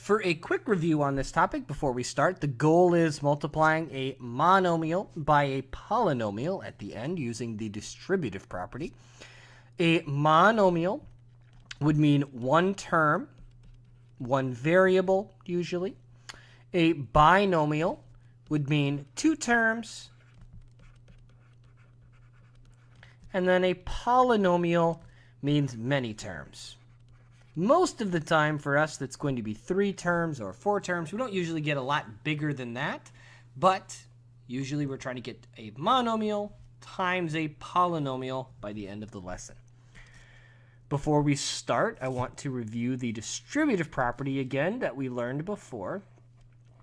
For a quick review on this topic before we start, the goal is multiplying a monomial by a polynomial at the end using the distributive property. A monomial would mean one term, one variable usually. A binomial would mean two terms. And then a polynomial means many terms. Most of the time for us, that's going to be 3 terms or 4 terms. We don't usually get a lot bigger than that, but usually we're trying to get a monomial times a polynomial by the end of the lesson. Before we start, I want to review the distributive property again that we learned before.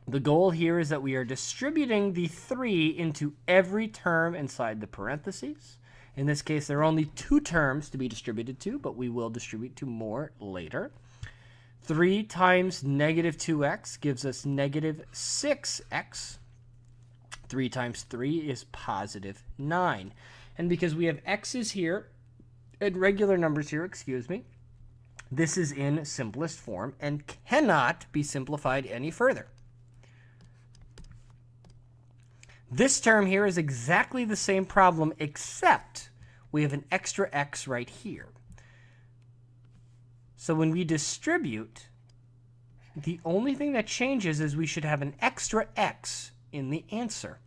The goal here is that we are distributing the 3 into every term inside the parentheses. In this case, there are only 2 terms to be distributed to, but we will distribute to more later. 3 times negative 2x gives us negative 6x. 3 times 3 is positive 9. And because we have x's here, and regular numbers here, this is in simplest form and cannot be simplified any further. This term here is exactly the same problem, except we have an extra x right here. So when we distribute, the only thing that changes is we should have an extra x in the answer.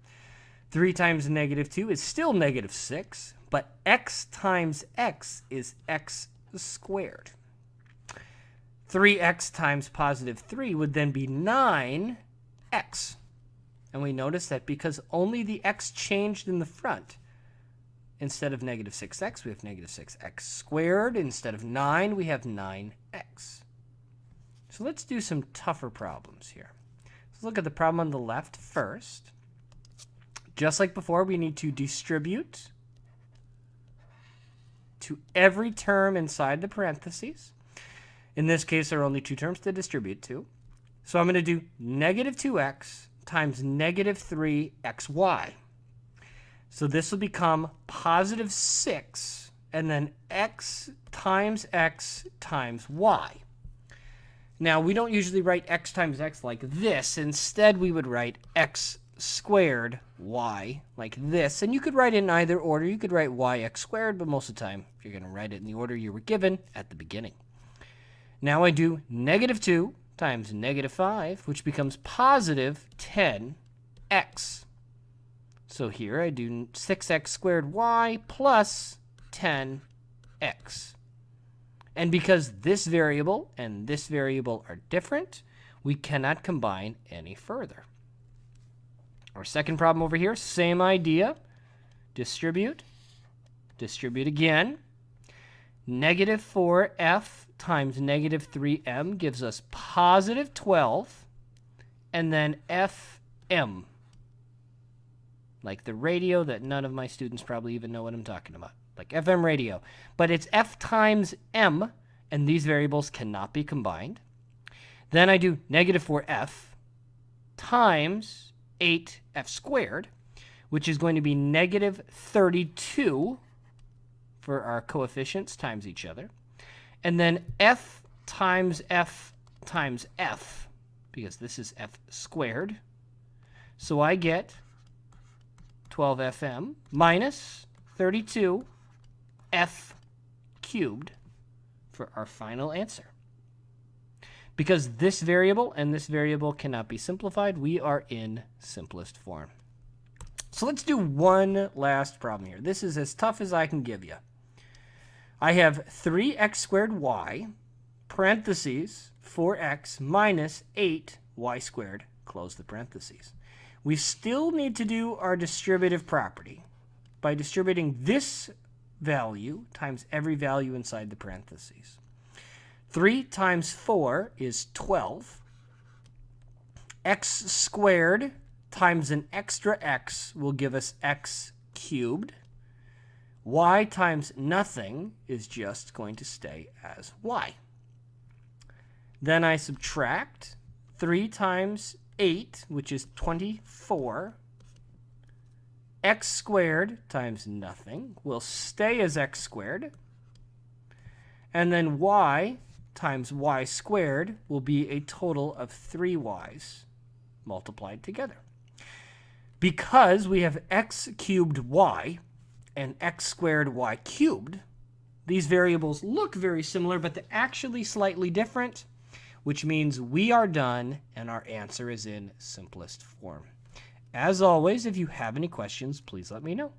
3 times negative 2 is still negative 6, but x times x is x squared. 3x times positive 3 would then be 9x. And we notice that because only the x changed in the front, instead of negative 6x, we have negative 6x squared. Instead of 9, we have 9x. So let's do some tougher problems here. Let's look at the problem on the left first. Just like before, we need to distribute to every term inside the parentheses. In this case, there are only 2 terms to distribute to. So I'm going to do negative 2x times negative 3xy. So this will become positive 6, and then x times y. Now, we don't usually write x times x like this. Instead, we would write x squared y like this. And you could write it in either order. You could write yx squared, but most of the time, you're going to write it in the order you were given at the beginning. Now I do negative 2 times negative 5, which becomes positive 10x. So here I do 6x squared y plus 10x. And because this variable and this variable are different, we cannot combine any further. Our second problem over here, same idea. Distribute. Distribute again. Negative 4f times negative 3m gives us positive 12, and then fm. Like the radio that none of my students probably even know what I'm talking about. Like FM radio. But it's f times m, and these variables cannot be combined. Then I do negative 4f times 8f squared, which is going to be negative 32 for our coefficients times each other. And then f times f times f, because this is f squared. So I get 12fm minus 32f cubed for our final answer. Because this variable and this variable cannot be simplified, we are in simplest form. So let's do one last problem here. This is as tough as I can give you. I have 3x squared y, parentheses, 4x minus 8y squared, close the parentheses. We still need to do our distributive property by distributing this value times every value inside the parentheses. 3 times 4 is 12. X squared times an extra x will give us x cubed. Y times nothing is just going to stay as y. Then I subtract 3 times 8, which is 24. X squared times nothing will stay as x squared. And then y times y squared will be a total of 3y's multiplied together. Because we have x cubed y and x squared y cubed, these variables look very similar, but they're actually slightly different, which means we are done and our answer is in simplest form. As always, if you have any questions, please let me know.